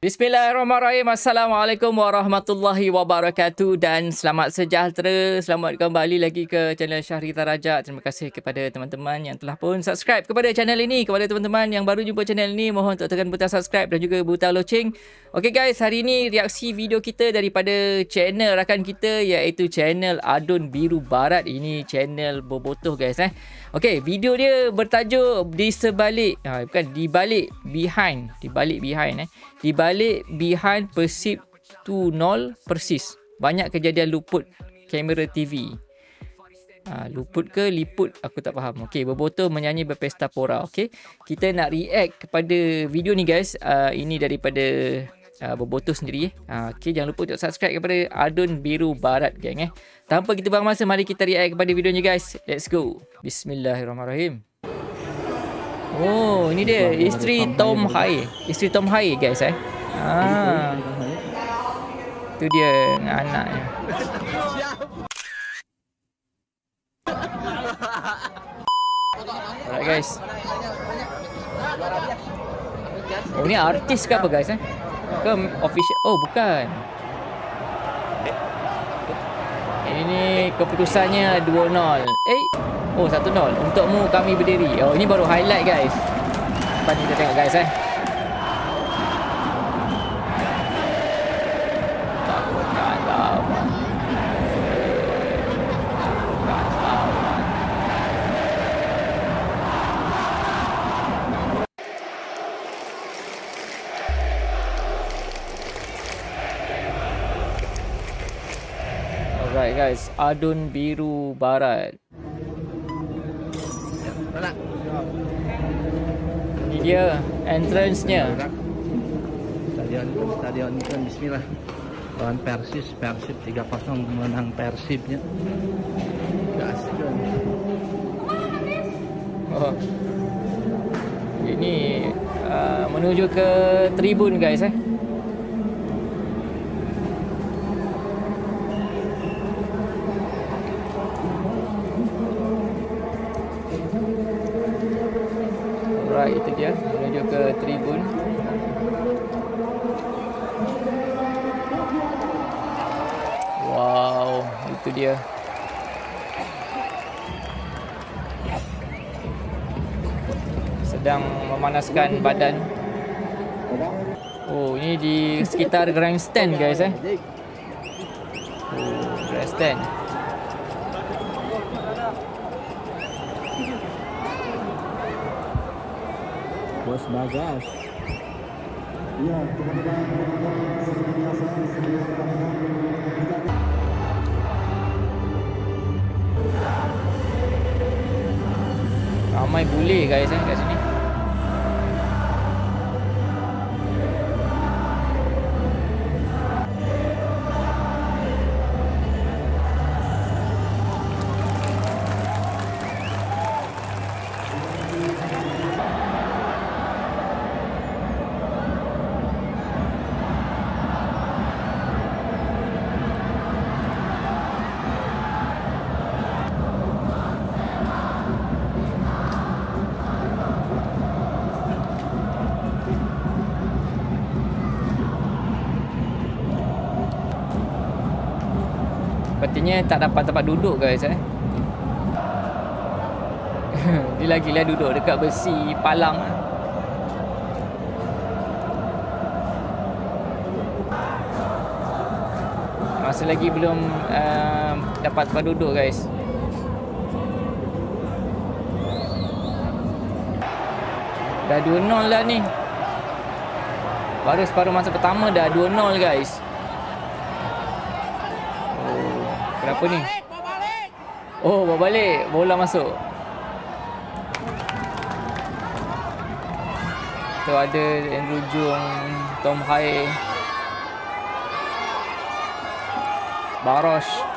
Bismillahirrahmanirrahim. Assalamualaikum warahmatullahi wabarakatuh dan selamat sejahtera. Selamat kembali lagi ke channel Syahri Tarajak. Terima kasih kepada teman-teman yang telah pun subscribe kepada channel ini. Kepada teman-teman yang baru jumpa channel ini, mohon untuk tekan butang subscribe dan juga butang loceng. Okey guys, hari ini reaksi video kita daripada channel rakan kita iaitu channel Adun Biru Barat. Ini channel bobotoh guys Okey, video dia bertajuk di balik behind Persib 2-0 Persis. Banyak kejadian luput kamera TV. Luput ke liput aku tak faham. Okey, berbotoh menyanyi berpesta pora. Okey, kita nak react kepada video ni guys. Ini daripada berbotoh sendiri Okey, jangan lupa untuk subscribe kepada Adun Biru Barat geng Tanpa kita buang masa, mari kita react kepada videonya guys. Let's go. Bismillahirrahmanirrahim. Oh, ini dia isteri Tom Hai. Isteri Tom Hai guys Itu dia dengan anaknya. Alright guys. Oh, ni artis ke apa guys Ke official? Oh, bukan. Ini keputusannya 2-0. Oh, 1-0. Untukmu kami berdiri. Oh, ini baru highlight guys. Lepas ni kita tengok guys Alright guys, Adun Biru Barat. Ini dia entrance-nya. Stadion kan bismillah. Lawan Persib 3-0 menang Persibnya. Gaskan. Oh. Ini menuju ke tribun guys Alright, itu dia menuju ke tribun. Wow, itu dia. Sedang memanaskan badan. Oh, ini di sekitar grandstand guys Oh, grandstand. Bos Bagas. Iya, ramai bule guys kat sini. Sepertinya tak dapat tempat duduk guys Dia lagilah duduk dekat besi palang Masa lagi belum dapat tempat duduk guys. Dah 2-0 lah ni. Baru separuh masa pertama dah 2-0 guys. Kenapa ni? Oh, bawa balik. Bola masuk. Tu ada Andrew Jung, Tom Hai, Barosh.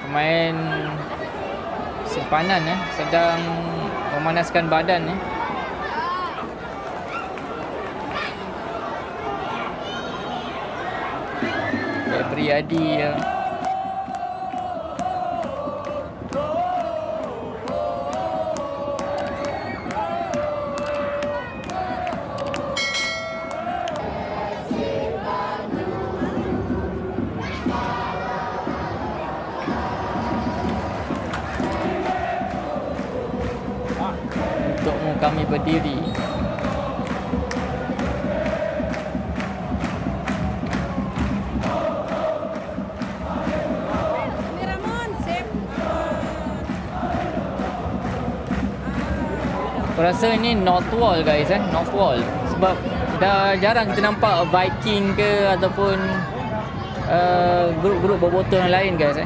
pemain simpanan sedang memanaskan badan Febri Adi untukmu kami berdiri. Aku rasa ini north wall guys north wall, sebab dah jarang kita nampak Viking ke ataupun grup-grup bobotoh yang lain guys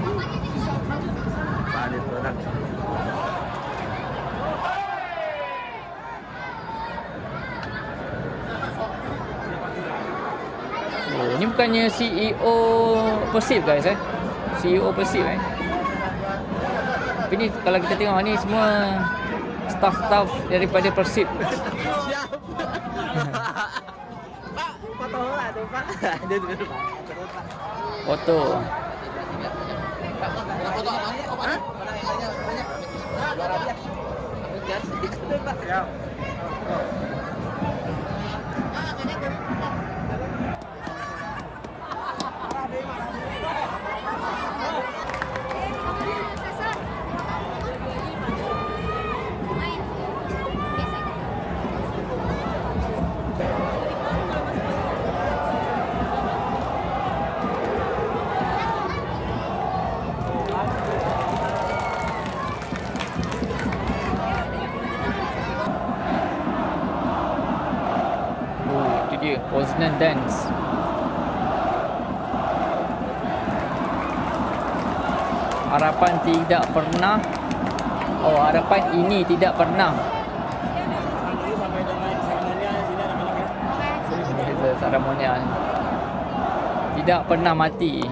Oh, ini bukannya CEO Persib guys CEO Persib Tapi ni kalau kita tengok ni semua staff-staff daripada Persib. Pak, foto lah tu Pak. Ada dulu Pak. Foto. Foto apa? Hah? Juara dia. Ya. Poznan Dance. Harapan tidak pernah. Oh, harapan ini tidak pernah. Seremonial. Tidak pernah mati.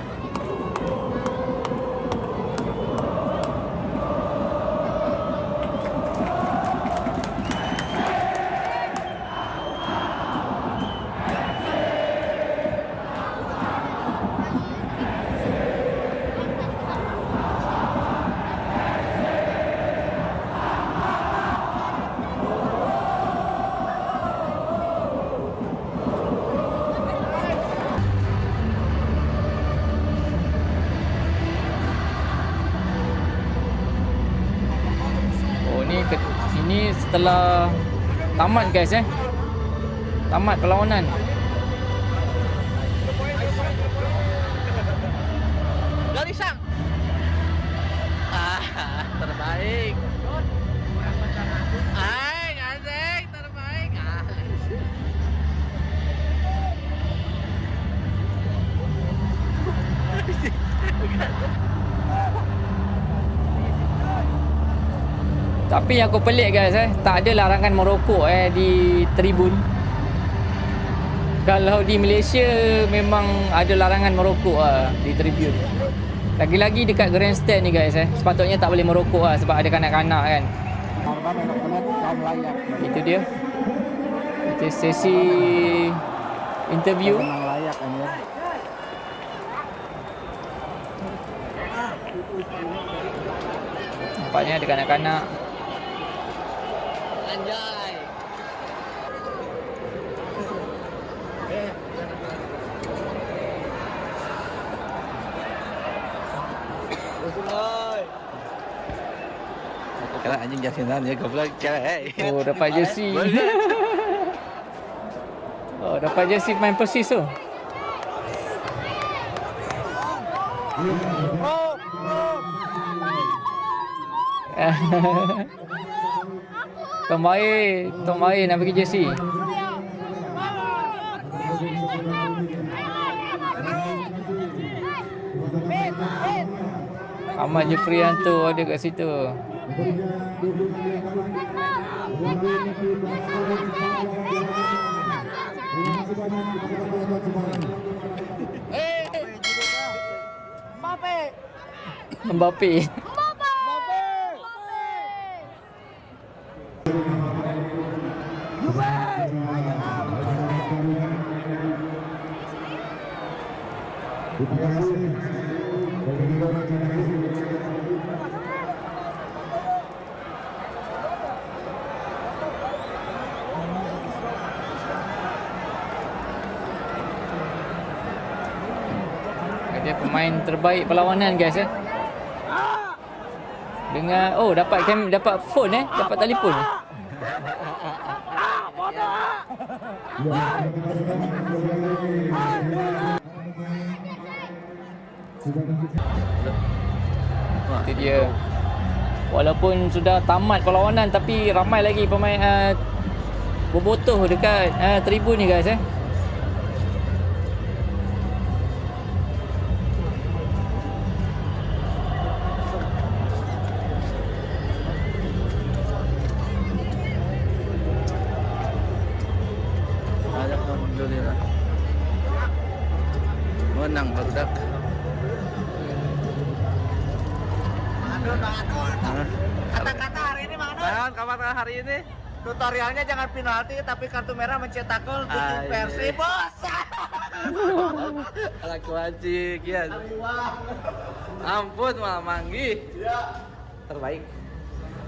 Ini setelah tamat guys tamat perlawanan. Dari sang. Terbaik. Asik, terbaik. Tapi aku pelik guys tak ada larangan merokok di tribun. Kalau di Malaysia memang ada larangan merokok di tribun. Lagi-lagi dekat grandstand ni guys sepatutnya tak boleh merokok sebab ada kanak-kanak kan. Itu dia. Itu sesi interview. Nampaknya ada kanak-kanak. Anjay. Kena anjing jasinan ya goblok. Oh, dapat jersey. Oh, dapat jersey main Persis tu. Tom Baik nak bagi jersey. Ahmad Jufrianto ada kat situ. Mbappe. Dia pemain terbaik perlawanan guys Dengan dapat phone dapat telefon. Itu dia. Walaupun sudah tamat perlawanan tapi ramai lagi pemain berbotoh dekat tribun ni guys Alhamdulillah. Menang barudak. Kata-kata hari ini mana? Kata hari ini Tutorialnya jangan penalti tapi kartu merah mencetak gol untuk Persib, bos. ala kewaji kian. Ampun malah manggi. Terbaik.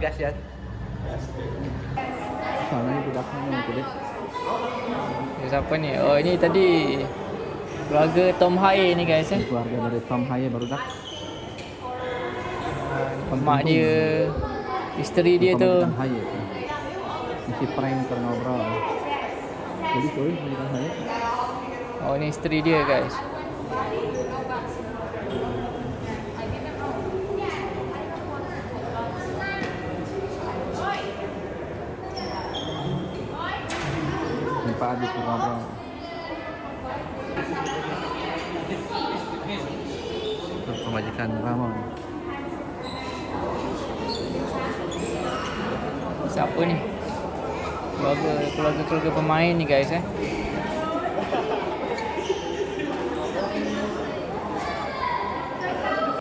Gas ya. Soalnya tidak mau kulit. Siapa ni? Oh ini tadi keluarga Tom Haye ni guys Keluarga dari Tom Haye barudak. Mak dia, isteri dia tu. Haye. Mesti prank ngobrol. Jadi tuh bukan Haye. Oh ni isteri dia guys. Pak Adi ngobrol. Pemajikan Ramon. Siapa ni? Keluarga pemain ni guys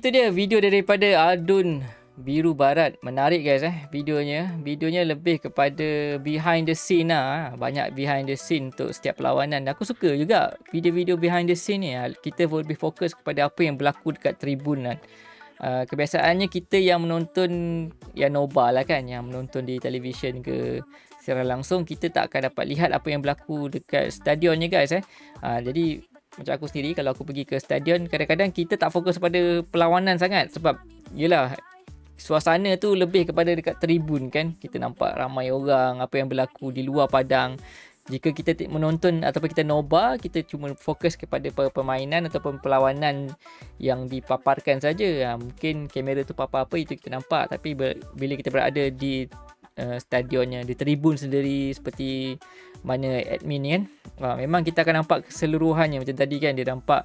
Itu dia video daripada Adun Biru Barat. Menarik guys Videonya lebih kepada behind the scene lah. Banyak behind the scene untuk setiap perlawanan. Aku suka juga video-video behind the scene ni. Kita lebih fokus kepada apa yang berlaku dekat tribun kan. Kebiasaannya kita yang menonton yang nobar lah kan, yang menonton di televisyen ke secara langsung, kita tak akan dapat lihat apa yang berlaku dekat stadionnya guys Jadi macam aku sendiri, kalau aku pergi ke stadion, kadang-kadang kita tak fokus pada perlawanan sangat. Sebab yelah, suasana tu lebih kepada dekat tribun kan. Kita nampak ramai orang, apa yang berlaku di luar padang. Jika kita menonton ataupun kita nobar, kita cuma fokus kepada permainan ataupun perlawanan yang dipaparkan saja. Mungkin kamera tu apa-apa itu kita nampak, tapi bila kita berada di stadionnya, di tribun sendiri seperti mana admin ni kan, memang kita akan nampak keseluruhannya. Macam tadi kan, dia nampak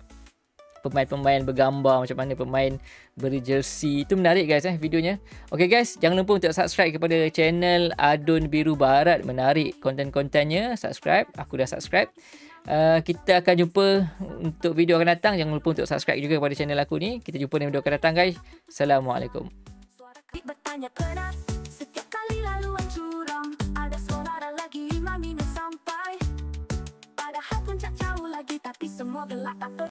pemain-pemain bergambar, macam mana pemain berjersey. Itu menarik guys videonya. Okay guys, jangan lupa untuk subscribe kepada channel Adun Biru Barat. Menarik konten-kontennya. Subscribe. Aku dah subscribe. Kita akan jumpa untuk video akan datang. Jangan lupa untuk subscribe juga kepada channel aku ni. Kita jumpa di video akan datang guys. Assalamualaikum. Bertanya keras, setiap kali laluan curang, ada suara lagi 5 minit sampai. Padahal puncak jauh lagi, tapi semua gelap tak